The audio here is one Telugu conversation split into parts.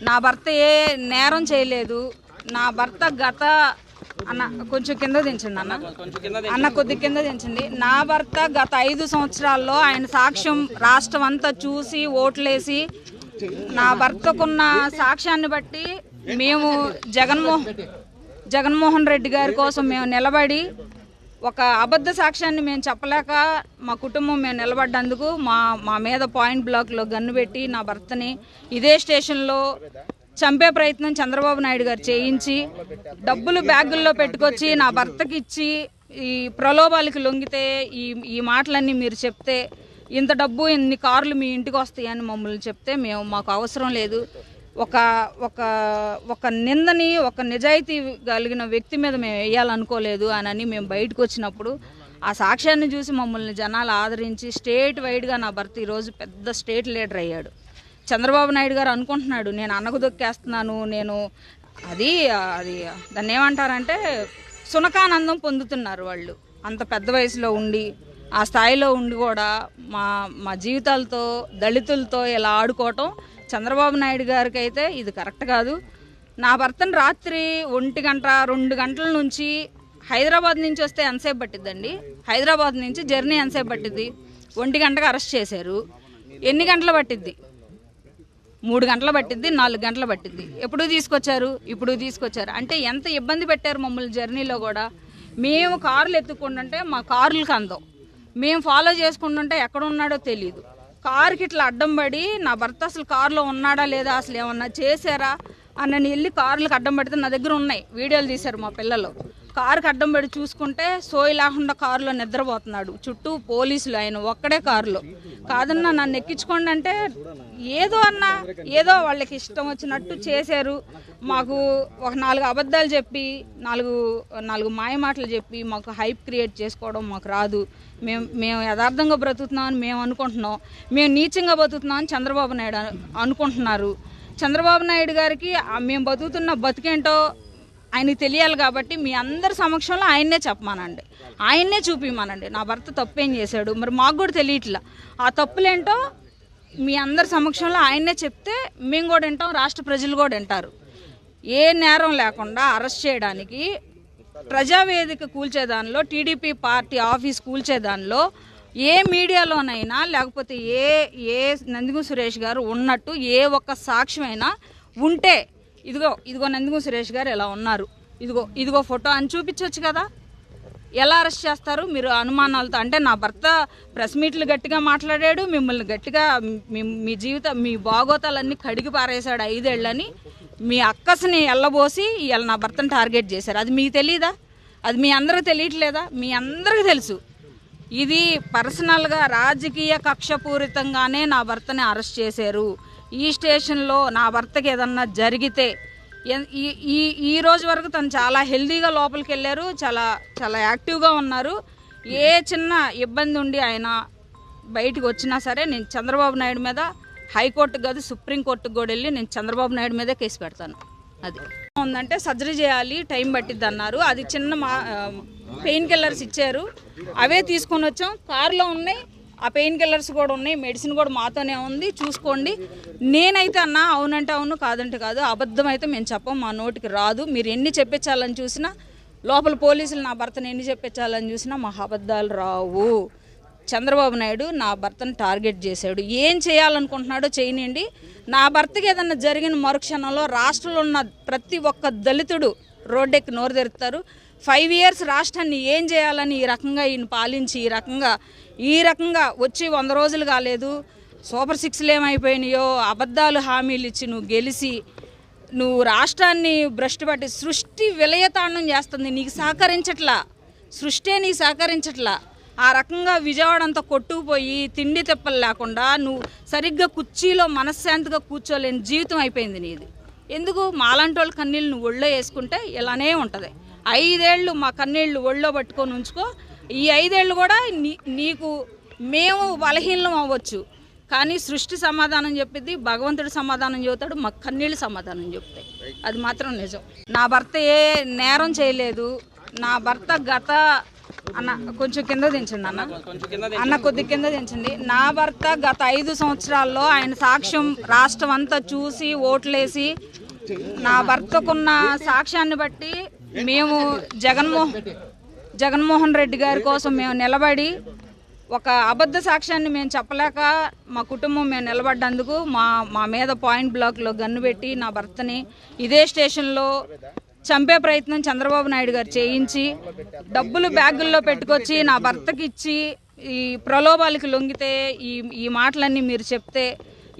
నా భర్త ఏ నేరం చేయలేదు. నా భర్త గత అన్న కొంచెం కింద దించండి అన్న కొద్ది కింద దించండి. నా భర్త గత 5 సంవత్సరాల్లో ఆయన సాక్ష్యం రాష్ట్రం అంతా చూసి ఓట్లేసి నా భర్తకున్న సాక్ష్యాన్ని బట్టి మేము జగన్మోహన్ రెడ్డి గారి కోసం మేము నిలబడి ఒక అబద్ధ సాక్ష్యాన్ని మేము చెప్పలేక మా కుటుంబం మేము నిలబడ్డందుకు మా మీద పాయింట్ బ్లాక్లో గన్ను పెట్టి నా భర్తని ఇదే స్టేషన్లో చంపే ప్రయత్నం చంద్రబాబు నాయుడు గారు చేయించి డబ్బులు బ్యాగుల్లో పెట్టుకొచ్చి నా భర్తకి ఇచ్చి ఈ ప్రలోభాలకి లొంగితే ఈ మాటలన్నీ మీరు చెప్తే ఇంత డబ్బు ఇన్ని కార్లు మీ ఇంటికి వస్తాయని మమ్మల్ని చెప్తే మాకు అవసరం లేదు. ఒక నిందని ఒక నిజాయితీ కలిగిన వ్యక్తి మీద మేము వేయాలనుకోలేదు అని మేము బయటకు వచ్చినప్పుడు ఆ సాక్ష్యాన్ని చూసి మమ్మల్ని జనాలు ఆదరించి స్టేట్ వైడ్గా నా భర్త ఈరోజు పెద్ద స్టేట్ లీడర్ అయ్యాడు. చంద్రబాబు నాయుడు గారు అనుకుంటున్నాడు నేను అన్నకు దొక్కేస్తున్నాను, నేను అది దాన్ని ఏమంటారంటే సునకానందం పొందుతున్నారు వాళ్ళు. అంత పెద్ద వయసులో ఉండి ఆ స్థాయిలో ఉండి కూడా మా జీవితాలతో దళితులతో ఇలా ఆడుకోవటం చంద్రబాబు నాయుడు గారికి అయితే ఇది కరెక్ట్ కాదు. నా భర్తను రాత్రి 1 గంట 2 గంటల నుంచి హైదరాబాద్ నుంచి వస్తే ఎంతసేపు పట్టిద్దండి? హైదరాబాద్ నుంచి జర్నీ ఎంతసేపు పట్టిద్ది? 1 గంటకు అరెస్ట్ చేశారు. ఎన్ని గంటలు పట్టిద్ది? 3 గంటలు పట్టిద్ది, 4 గంటలు పట్టిద్ది. ఎప్పుడు తీసుకొచ్చారు అంటే ఎంత ఇబ్బంది పెట్టారు మమ్మల్ని జర్నీలో కూడా. మేము కార్లు ఎత్తుకుంటుంటే మా కార్లకు అందం, మేము ఫాలో చేసుకుంటుంటే ఎక్కడ ఉన్నాడో తెలియదు. కారుకి ఇట్లా అడ్డం పడి నా భర్త అసలు కారులో ఉన్నాడా లేదా, అసలు ఏమన్నా చేశారా అని వెళ్ళి కార్లకు అడ్డం పడితే నా దగ్గర ఉన్నాయి, వీడియోలు తీశారు మా పిల్లలు. కారుకి అడ్డం పడి చూసుకుంటే సోయి లేకుండా కారులో నిద్రపోతున్నాడు, చుట్టూ పోలీసులు, ఆయన ఒక్కడే కారులో. కాదన్నా నన్ను ఎక్కించుకోండి అంటే ఏదో వాళ్ళకి ఇష్టం వచ్చినట్టు చేశారు. మాకు ఒక 4 అబద్ధాలు చెప్పి 4 మాయ మాటలు చెప్పి మాకు హైప్ క్రియేట్ చేసుకోవడం మాకు రాదు. మేము యథార్థంగా బ్రతుకుతున్నామని మేము అనుకుంటున్నాం, మేము నీచంగా బతుకుతున్నామని చంద్రబాబు నాయుడు అనుకుంటున్నారు. చంద్రబాబు నాయుడు గారికి మేము బతుకుతున్న బతికేంటో ఆయనకి తెలియాలి కాబట్టి మీ అందరి సమక్షంలో ఆయన్నే చెప్పమానండి, ఆయన్నే చూపిమానండి. నా భర్త తప్పేం చేశాడు మరి మాకు కూడా తెలియట్లా. ఆ తప్పులేంటో మీ అందరి సమక్షంలో ఆయన్నే చెప్తే మేము కూడా వింటాం, రాష్ట్ర ప్రజలు కూడా వింటారు. ఏ నేరం లేకుండా అరెస్ట్ చేయడానికి ప్రజావేదిక కూల్చేదానిలో, టీడీపీ పార్టీ ఆఫీస్ కూల్చేదానిలో ఏ మీడియాలోనైనా లేకపోతే ఏ నందిగం సురేష్ గారు ఉన్నట్టు ఏ ఒక్క సాక్ష్యమైనా ఉంటే ఇదిగో నందిగం సురేష్ గారు ఎలా ఉన్నారు, ఇదిగో ఫోటో అని చూపించవచ్చు కదా. ఎలా అరెస్ట్ చేస్తారు మీరు అనుమానాలతో? అంటే నా భర్త ప్రెస్ మీట్లు గట్టిగా మాట్లాడాడు, మిమ్మల్ని గట్టిగా మీ బాగోతాలన్నీ కడిగి పారేశాడు 5 ఏళ్ళని మీ అక్కస్ని ఎల్లబోసి ఇవాళ నా భర్తను టార్గెట్ చేశారు. అది మీకు తెలీదా? అది మీ అందరికీ తెలియట్లేదా? మీ అందరికీ తెలుసు. ఇది పర్సనల్గా రాజకీయ కక్షపూరితంగానే నా భర్తని అరెస్ట్ చేశారు. ఈ స్టేషన్లో నా భర్తకి ఏదన్నా జరిగితే ఈ రోజు వరకు తను చాలా హెల్దీగా లోపలికి వెళ్ళారు, చాలా యాక్టివ్గా ఉన్నారు. ఏ చిన్న ఇబ్బంది ఉండి ఆయన బయటకు వచ్చినా సరే నేను చంద్రబాబు నాయుడు మీద హైకోర్టుకు కాదు సుప్రీంకోర్టుకు కూడా వెళ్ళి నేను చంద్రబాబు నాయుడు మీదే కేసు పెడతాను. అది ఉందంటే సర్జరీ చేయాలి, టైం పట్టిద్ది అన్నారు. అది చిన్న పెయిన్ కిల్లర్స్ ఇచ్చారు, అవే తీసుకొని వచ్చాం. కారులో ఉన్నాయి, ఆ పెయిన్ కిల్లర్స్ కూడా ఉన్నాయి, మెడిసిన్ కూడా మాతోనే ఉంది, చూసుకోండి. నేనైతే అన్నా అవునంటే అవును, కాదంటే కాదు, అబద్ధం అయితే మేము చెప్పం, మా నోటికి రాదు. మీరు ఎన్ని చెప్పించాలని చూసినా, లోపల పోలీసులు నా భర్తను ఎన్ని చెప్పించాలని చూసినా మా అబద్ధాలు రావు. చంద్రబాబు నాయుడు నా భర్తను టార్గెట్ చేశాడు. ఏం చేయాలనుకుంటున్నాడో చేయనండి. నా భర్తకి ఏదన్నా జరిగిన మరుక్షణంలో రాష్ట్రంలో ఉన్న ప్రతి ఒక్క దళితుడు రోడ్డెక్కి నోరు తెరుతారు. 5 years రాష్ట్రాన్ని ఏం చేయాలని ఈ రకంగా ఈయన పాలించి ఈ రకంగా వచ్చి 100 రోజులు కాలేదు. సూపర్ 6లు ఏమైపోయినాయో, అబద్ధాలు హామీలు ఇచ్చి నువ్వు గెలిచి నువ్వు రాష్ట్రాన్ని భ్రష్టు పట్టి సృష్టి విలయతాండం చేస్తుంది, నీకు సహకరించట్లా, సృష్టి నీకు సహకరించట్లా. ఆ రకంగా విజయవాడ అంతా కొట్టుకుపోయి తిండి తిప్పలు లేకుండా నువ్వు సరిగ్గా కుర్చీలో మనశ్శాంతిగా కూర్చోలేని జీవితం అయిపోయింది నీది. ఎందుకు మాలాంటి వాళ్ళ కన్నీళ్ళు నువ్వు ఒళ్ళో వేసుకుంటే ఇలానే ఉంటుంది. 5 ఏళ్ళు మా కన్నీళ్ళు ఒళ్ళో పట్టుకొని ఉంచుకో. ఈ 5 ఏళ్ళు కూడా నీకు మేము బలహీనం అవ్వచ్చు, కానీ సృష్టి సమాధానం చెప్పిద్ది, భగవంతుడు సమాధానం చెబుతాడు, మా కన్నీళ్ళు సమాధానం చెప్తాయి. అది మాత్రం నిజం. నా భర్త ఏ నేరం చేయలేదు. నా భర్త గత అన్న కొంచెం కింద దించండి అన్న కొద్ది కింద దించండి. నా భర్త గత 5 సంవత్సరాల్లో ఆయన సాక్ష్యం రాష్ట్రం అంతా చూసి ఓట్లేసి నా భర్తకున్న సాక్ష్యాన్ని బట్టి మేము జగన్మోహన్ రెడ్డి గారి కోసం మేము నిలబడి ఒక అబద్ధ సాక్ష్యాన్ని మేము చెప్పలేక మా కుటుంబం మేము నిలబడ్డందుకు మా మీద పాయింట్ బ్లాక్లో గన్ను పెట్టి నా భర్తని ఇదే స్టేషన్లో చంపే ప్రయత్నం చంద్రబాబు నాయుడు గారు చేయించి డబ్బులు బ్యాగుల్లో పెట్టుకొచ్చి నా భర్తకి ఇచ్చి ఈ ప్రలోభాలకి లొంగితే ఈ మాటలన్నీ మీరు చెప్తే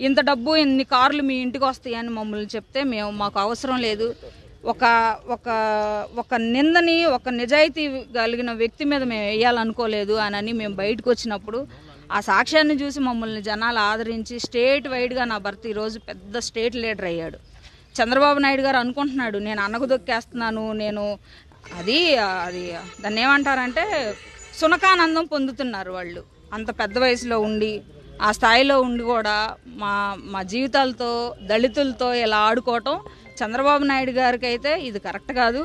ఇంత డబ్బు ఇన్ని కార్లు మీ ఇంటికి వస్తాయని మమ్మల్ని చెప్తే మాకు అవసరం లేదు. ఒక నిందని ఒక నిజాయితీ కలిగిన వ్యక్తి మీద మేము వేయాలనుకోలేదు అని మేము బయటకు వచ్చినప్పుడు ఆ సాక్ష్యాన్ని చూసి మమ్మల్ని జనాలు ఆదరించి స్టేట్ వైడ్గా నా భర్త ఈరోజు పెద్ద స్టేట్ లీడర్ అయ్యాడు. చంద్రబాబు నాయుడు గారు అనుకుంటున్నాడు నేను అన్నకు దొక్కేస్తున్నాను, నేను అది దాన్ని ఏమంటారంటే సునకానందం పొందుతున్నారు వాళ్ళు. అంత పెద్ద వయసులో ఉండి ఆ స్థాయిలో ఉండి కూడా మా జీవితాలతో దళితులతో ఇలా ఆడుకోవటం చంద్రబాబు నాయుడు గారికి అయితే ఇది కరెక్ట్ కాదు.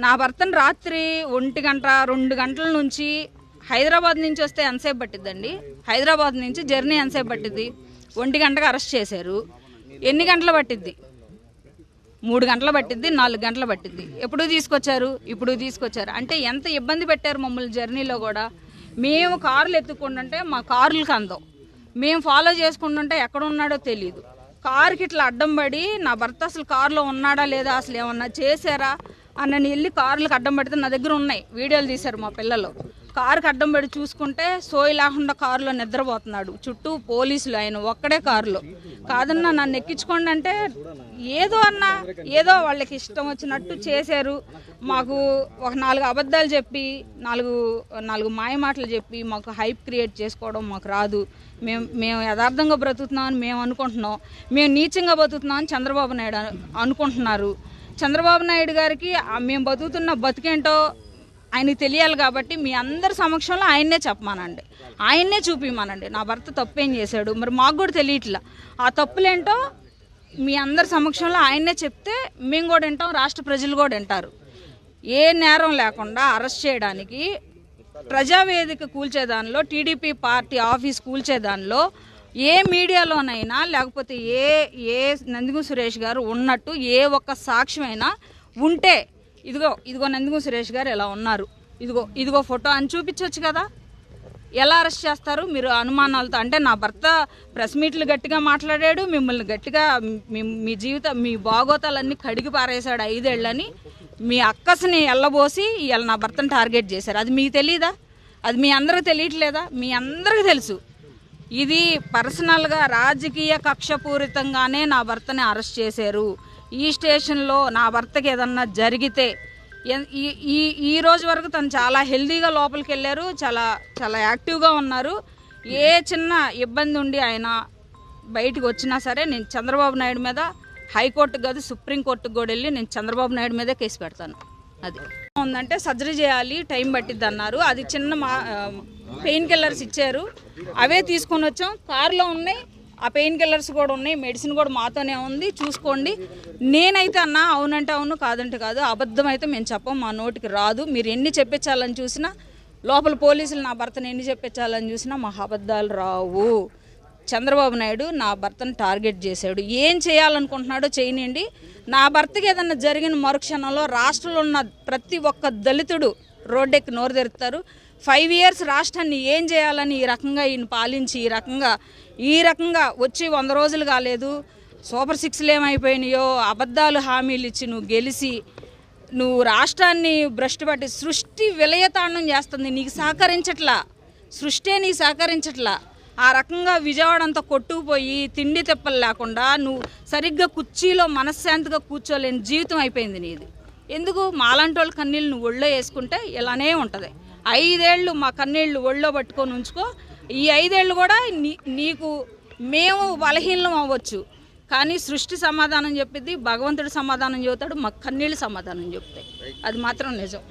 నా భర్తను రాత్రి 1 గంట 2 గంటల నుంచి హైదరాబాద్ నుంచి వస్తే ఎంతసేపు పట్టిద్దండి, హైదరాబాద్ నుంచి జర్నీ ఎంతసేపు పట్టిద్ది, 1 గంటకు అరెస్ట్ చేశారు. ఎన్ని గంటలు పట్టిద్ది? 3 గంటలు పట్టిద్ది, 4 గంటలు పట్టిద్ది. ఎప్పుడు తీసుకొచ్చారు అంటే ఎంత ఇబ్బంది పెట్టారు మమ్మల్ని జర్నీలో కూడా. మేము కార్లు ఎత్తుకుంటుంటే మా కార్లకు అందం, మేము ఫాలో చేసుకుంటుంటే ఎక్కడ ఉన్నాడో తెలియదు. కారుకి ఇట్లా అడ్డం పడి నా భర్త అసలు కారులో ఉన్నాడా లేదా, అసలు ఏమన్నా చేశారా అన్నని వెళ్ళి కార్లకు అడ్డం పడితే నా దగ్గర ఉన్నాయి, వీడియోలు తీశారు మా పిల్లలు. కారుకి అడ్డం పడి చూసుకుంటే సోయి లేకుండా కారులో నిద్రపోతున్నాడు, చుట్టూ పోలీసులు, ఆయన ఒక్కడే కారులో. కాదన్నా నన్ను ఎక్కించుకోండి అంటే ఏదో వాళ్ళకి ఇష్టం వచ్చినట్టు చేశారు. మాకు ఒక 4 అబద్ధాలు చెప్పి 4 మాయ మాటలు చెప్పి మాకు హైప్ క్రియేట్ చేసుకోవడం మాకు రాదు. మేము యథార్థంగా బ్రతుకుతున్నామని మేము అనుకుంటున్నాం, మేము నీచంగా బతుకుతున్నామని చంద్రబాబు నాయుడు అనుకుంటున్నారు. చంద్రబాబు నాయుడు గారికి మేము బతుకుతున్న బతికేంటో ఆయనకి తెలియాలి కాబట్టి మీ అందరి సమక్షంలో ఆయన్నే చెప్పమానండి, ఆయన్నే చూపిమానండి నా భర్త తప్పేం చేశాడు. మరి మాకు కూడా తెలియట్లా ఆ తప్పులేంటో మీ అందరి సమక్షంలో ఆయన్నే చెప్తే మేము కూడా వింటాం, రాష్ట్ర ప్రజలు కూడా వింటారు. ఏ నేరం లేకుండా అరెస్ట్ చేయడానికి ప్రజావేదిక కూల్చేదానిలో, టీడీపీ పార్టీ ఆఫీస్ కూల్చేదానిలో ఏ మీడియాలోనైనా లేకపోతే ఏ నందిగం సురేష్ గారు ఉన్నట్టు ఏ ఒక్క సాక్ష్యమైనా ఉంటే ఇదిగో నందిగం సురేష్ గారు ఎలా ఉన్నారు, ఇదిగో ఫోటో అని చూపించవచ్చు కదా. ఎలా అరెస్ట్ చేస్తారు మీరు అనుమానాలతో? అంటే నా భర్త ప్రెస్ మీట్లు గట్టిగా మాట్లాడాడు, మిమ్మల్ని గట్టిగా మీ మీ బాగోతాలన్నీ కడిగి పారేశాడు 5 ఏళ్ళని మీ అక్కస్ని ఎల్లబోసి ఇవాళ నా భర్తను టార్గెట్ చేశారు. అది మీకు తెలియదా? అది మీ అందరికీ తెలియట్లేదా? మీ అందరికీ తెలుసు. ఇది పర్సనల్గా రాజకీయ కక్షపూరితంగానే నా భర్తని అరెస్ట్ చేశారు. ఈ స్టేషన్లో నా భర్తకి ఏదన్నా జరిగితే ఈ రోజు వరకు తను చాలా హెల్దీగా లోపలికి వెళ్ళారు, చాలా యాక్టివ్గా ఉన్నారు. ఏ చిన్న ఇబ్బంది ఉండి ఆయన బయటకు వచ్చినా సరే నేను చంద్రబాబు నాయుడు మీద హైకోర్టుకు కాదు సుప్రీంకోర్టుకు కూడా వెళ్ళి నేను చంద్రబాబు నాయుడు మీదే కేసు పెడతాను. అది ఉందంటే సర్జరీ చేయాలి, టైం పట్టిద్ది అన్నారు. అది చిన్న పెయిన్ కిల్లర్స్ ఇచ్చారు, అవే తీసుకొని వచ్చాం. కారులో ఉన్నాయి, ఆ పెయిన్ కిల్లర్స్ కూడా ఉన్నాయి, మెడిసిన్ కూడా మాతోనే ఉంది, చూసుకోండి. నేనైతే అన్నా అవునంటే అవును, కాదంటే కాదు, అబద్ధం అయితే మేము చెప్పం, మా నోటికి రాదు. మీరు ఎన్ని చెప్పించాలని చూసినా, లోపల పోలీసులు నా భర్తను ఎన్ని చెప్పించాలని చూసినా మా అబద్ధాలు రావు. చంద్రబాబు నాయుడు నా భర్తను టార్గెట్ చేశాడు, ఏం చేయాలనుకుంటున్నాడో చేయనండి. నా భర్తకి ఏదన్నా జరిగిన మరుక్షణంలో రాష్ట్రంలో ఉన్న ప్రతి ఒక్క దళితుడు రోడ్డెక్కి నోరు తెరుస్తారు. 5 years రాష్ట్రాన్ని ఏం చేయాలని ఈ రకంగా ఈయన పాలించి ఈ రకంగా వచ్చి 100 రోజులు కాలేదు, సూపర్ 6లు ఏమైపోయినాయో, అబద్ధాలు హామీలు ఇచ్చి నువ్వు గెలిచి నువ్వు రాష్ట్రాన్ని భ్రష్టు పట్టి సృష్టి విలయతాండం చేస్తుంది, నీకు సహకరించట్లా, సృష్టి నీకు సహకరించట్లా. ఆ రకంగా విజయవాడ అంతా కొట్టుకుపోయి తిండి తిప్పలు లేకుండా నువ్వు సరిగ్గా కుర్చీలో మనశ్శాంతిగా కూర్చోలేని జీవితం అయిపోయింది నీది. ఎందుకు మాలాంటి వాళ్ళ కన్నీళ్ళు నువ్వు ఒళ్ళో వేసుకుంటే ఇలానే ఉంటుంది. 5 ఏళ్ళు మా కన్నీళ్ళు ఒళ్ళో పట్టుకొని ఉంచుకో. ఈ 5 ఏళ్ళు కూడా నీకు మేము బలహీనం అవ్వచ్చు, కానీ సృష్టి సమాధానం చెప్పిద్ది, భగవంతుడు సమాధానం చెబుతాడు, మా కన్నీళ్ళు సమాధానం చెప్తాయి. అది మాత్రం నిజం.